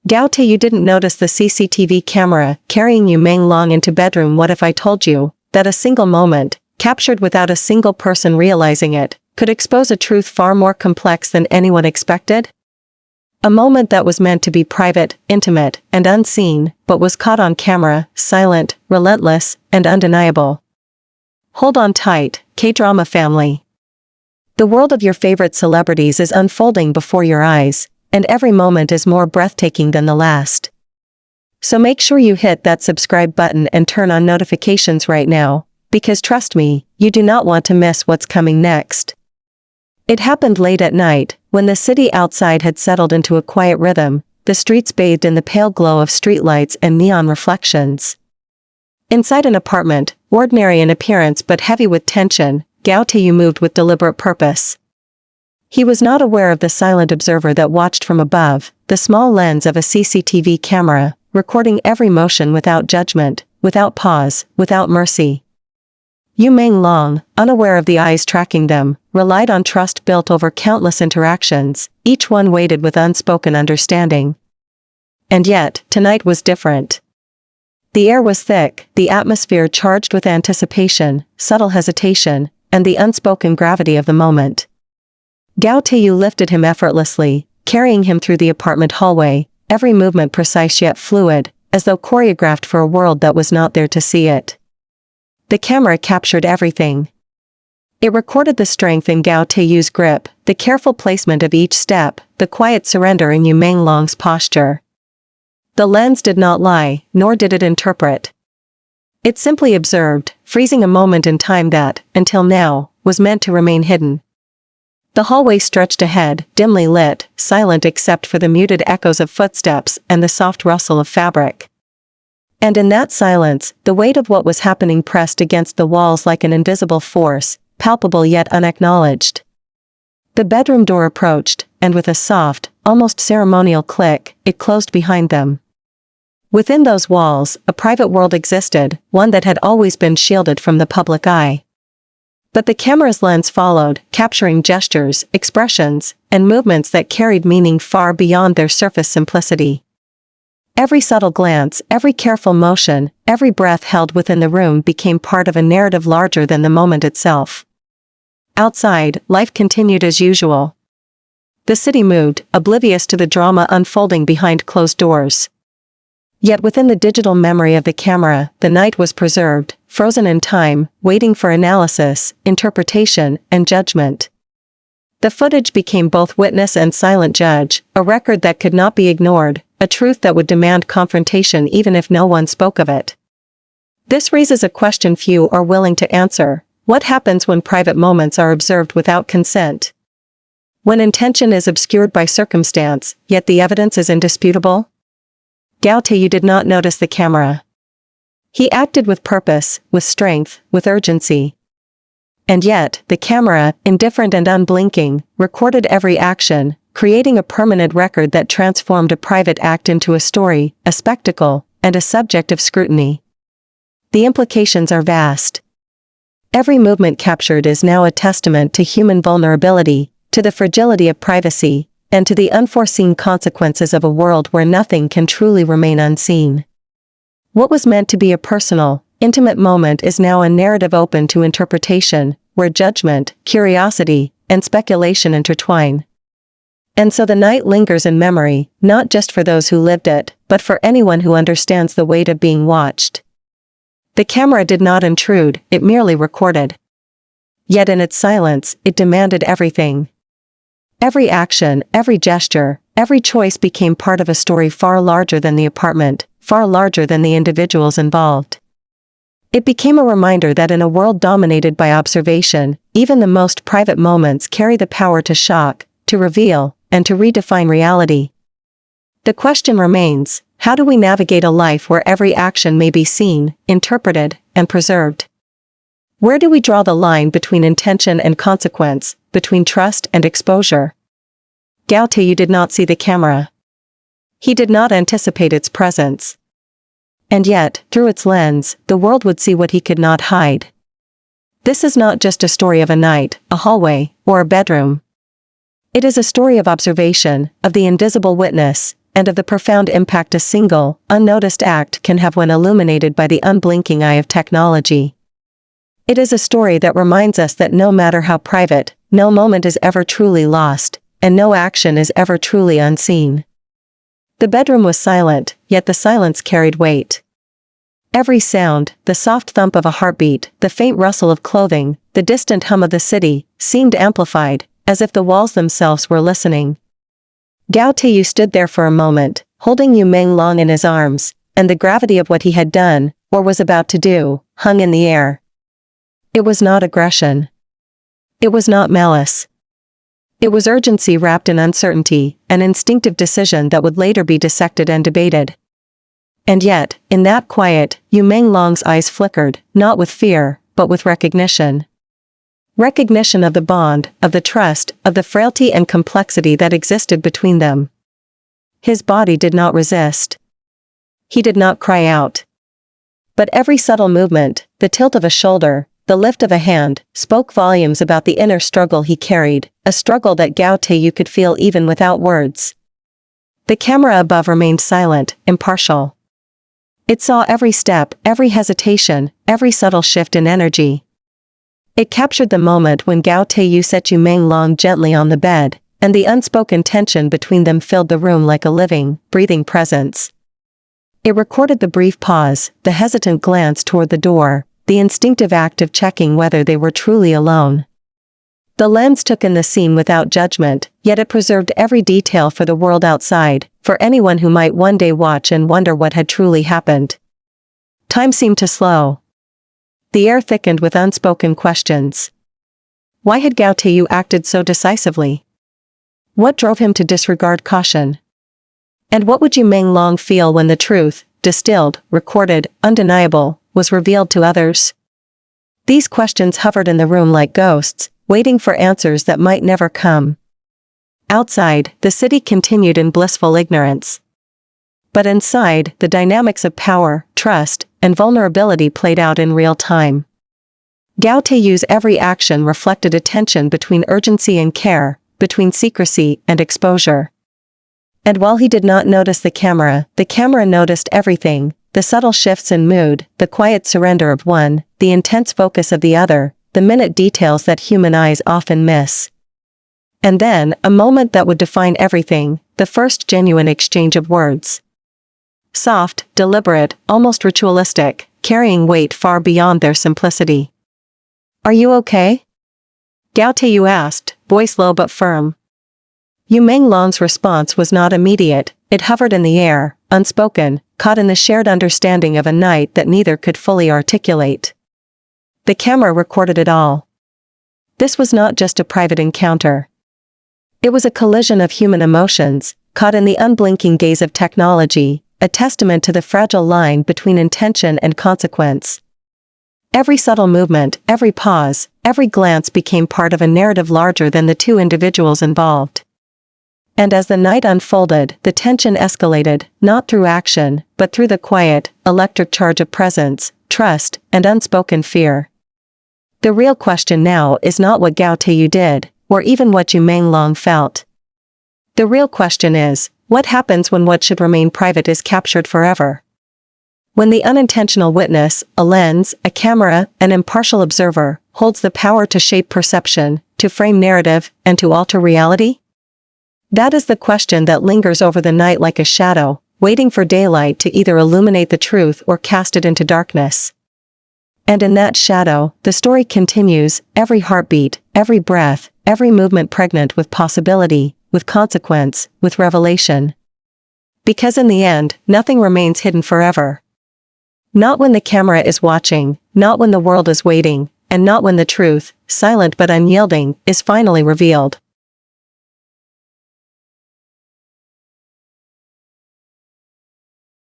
Gao Tae, you didn't notice the CCTV camera carrying you Meng Long into bedroom. What if I told you that a single moment, captured without a single person realizing it, could expose a truth far more complex than anyone expected? A moment that was meant to be private, intimate, and unseen, but was caught on camera, silent, relentless, and undeniable. Hold on tight, K-drama family. The world of your favorite celebrities is unfolding before your eyes, and every moment is more breathtaking than the last. So make sure you hit that subscribe button and turn on notifications right now, because trust me, you do not want to miss what's coming next. It happened late at night, when the city outside had settled into a quiet rhythm, the streets bathed in the pale glow of streetlights and neon reflections. Inside an apartment, ordinary in appearance but heavy with tension, Gao Tae moved with deliberate purpose. He was not aware of the silent observer that watched from above, the small lens of a CCTV camera, recording every motion without judgment, without pause, without mercy. Meng Long, unaware of the eyes tracking them, relied on trust built over countless interactions, each one weighted with unspoken understanding. And yet, tonight was different. The air was thick, the atmosphere charged with anticipation, subtle hesitation, and the unspoken gravity of the moment. Gao Tae lifted him effortlessly, carrying him through the apartment hallway, every movement precise yet fluid, as though choreographed for a world that was not there to see it. The camera captured everything. It recorded the strength in Gao Tae's grip, the careful placement of each step, the quiet surrender in Meng Long's posture. The lens did not lie, nor did it interpret. It simply observed, freezing a moment in time that, until now, was meant to remain hidden. The hallway stretched ahead, dimly lit, silent except for the muted echoes of footsteps and the soft rustle of fabric. And in that silence, the weight of what was happening pressed against the walls like an invisible force, palpable yet unacknowledged. The bedroom door approached, and with a soft, almost ceremonial click, it closed behind them. Within those walls, a private world existed, one that had always been shielded from the public eye. But the camera's lens followed, capturing gestures, expressions, and movements that carried meaning far beyond their surface simplicity. Every subtle glance, every careful motion, every breath held within the room became part of a narrative larger than the moment itself. Outside, life continued as usual. The city moved, oblivious to the drama unfolding behind closed doors. Yet within the digital memory of the camera, the night was preserved, frozen in time, waiting for analysis, interpretation, and judgment. The footage became both witness and silent judge, a record that could not be ignored, a truth that would demand confrontation even if no one spoke of it. This raises a question few are willing to answer: what happens when private moments are observed without consent? When intention is obscured by circumstance, yet the evidence is indisputable? Gao Tae did not notice the camera. He acted with purpose, with strength, with urgency. And yet, the camera, indifferent and unblinking, recorded every action, creating a permanent record that transformed a private act into a story, a spectacle, and a subject of scrutiny. The implications are vast. Every movement captured is now a testament to human vulnerability, to the fragility of privacy, and to the unforeseen consequences of a world where nothing can truly remain unseen. What was meant to be a personal, intimate moment is now a narrative open to interpretation, where judgment, curiosity, and speculation intertwine. And so the night lingers in memory, not just for those who lived it, but for anyone who understands the weight of being watched. The camera did not intrude, it merely recorded. Yet in its silence, it demanded everything. Every action, every gesture, every choice became part of a story far larger than the apartment, far larger than the individuals involved. It became a reminder that in a world dominated by observation, even the most private moments carry the power to shock, to reveal, and to redefine reality. The question remains: how do we navigate a life where every action may be seen, interpreted, and preserved? Where do we draw the line between intention and consequence, between trust and exposure? Gao Tae did not see the camera. He did not anticipate its presence. And yet, through its lens, the world would see what he could not hide. This is not just a story of a night, a hallway, or a bedroom. It is a story of observation, of the invisible witness, and of the profound impact a single, unnoticed act can have when illuminated by the unblinking eye of technology. It is a story that reminds us that no matter how private, no moment is ever truly lost, and no action is ever truly unseen. The bedroom was silent, yet the silence carried weight. Every sound, the soft thump of a heartbeat, the faint rustle of clothing, the distant hum of the city, seemed amplified, as if the walls themselves were listening. Gao Tae stood there for a moment, holding Yu Meng long in his arms, and the gravity of what he had done, or was about to do, hung in the air. It was not aggression. It was not malice. It was urgency wrapped in uncertainty, an instinctive decision that would later be dissected and debated. And yet, in that quiet, Yu Meng Long's eyes flickered, not with fear, but with recognition. Recognition of the bond, of the trust, of the frailty and complexity that existed between them. His body did not resist. He did not cry out. But every subtle movement, the tilt of a shoulder, the lift of a hand, spoke volumes about the inner struggle he carried, a struggle that Gao Tae could feel even without words. The camera above remained silent, impartial. It saw every step, every hesitation, every subtle shift in energy. It captured the moment when Gao Tae set Yu Meng Long gently on the bed, and the unspoken tension between them filled the room like a living, breathing presence. It recorded the brief pause, the hesitant glance toward the door, the instinctive act of checking whether they were truly alone. The lens took in the scene without judgment, yet it preserved every detail for the world outside, for anyone who might one day watch and wonder what had truly happened. Time seemed to slow. The air thickened with unspoken questions. Why had Gao Tae acted so decisively? What drove him to disregard caution? And what would Yu Meng Long feel when the truth, distilled, recorded, undeniable, was revealed to others? These questions hovered in the room like ghosts, waiting for answers that might never come. Outside, the city continued in blissful ignorance. But inside, the dynamics of power, trust, and vulnerability played out in real time. Gao Tae's every action reflected a tension between urgency and care, between secrecy and exposure. And while he did not notice the camera noticed everything, the subtle shifts in mood, the quiet surrender of one, the intense focus of the other, the minute details that human eyes often miss. And then, a moment that would define everything, the first genuine exchange of words. Soft, deliberate, almost ritualistic, carrying weight far beyond their simplicity. Are you okay? Gao Tae asked, voice low but firm. Yu Meng Long's response was not immediate, it hovered in the air, unspoken, caught in the shared understanding of a night that neither could fully articulate. The camera recorded it all. This was not just a private encounter. It was a collision of human emotions, caught in the unblinking gaze of technology, a testament to the fragile line between intention and consequence. Every subtle movement, every pause, every glance became part of a narrative larger than the two individuals involved. And as the night unfolded, the tension escalated, not through action, but through the quiet, electric charge of presence, trust, and unspoken fear. The real question now is not what Gao Tae did, or even what Yu Meng Long felt. The real question is, what happens when what should remain private is captured forever? When the unintentional witness, a lens, a camera, an impartial observer, holds the power to shape perception, to frame narrative, and to alter reality? That is the question that lingers over the night like a shadow, waiting for daylight to either illuminate the truth or cast it into darkness. And in that shadow, the story continues, every heartbeat, every breath, every movement pregnant with possibility, with consequence, with revelation. Because in the end, nothing remains hidden forever. Not when the camera is watching, not when the world is waiting, and not when the truth, silent but unyielding, is finally revealed.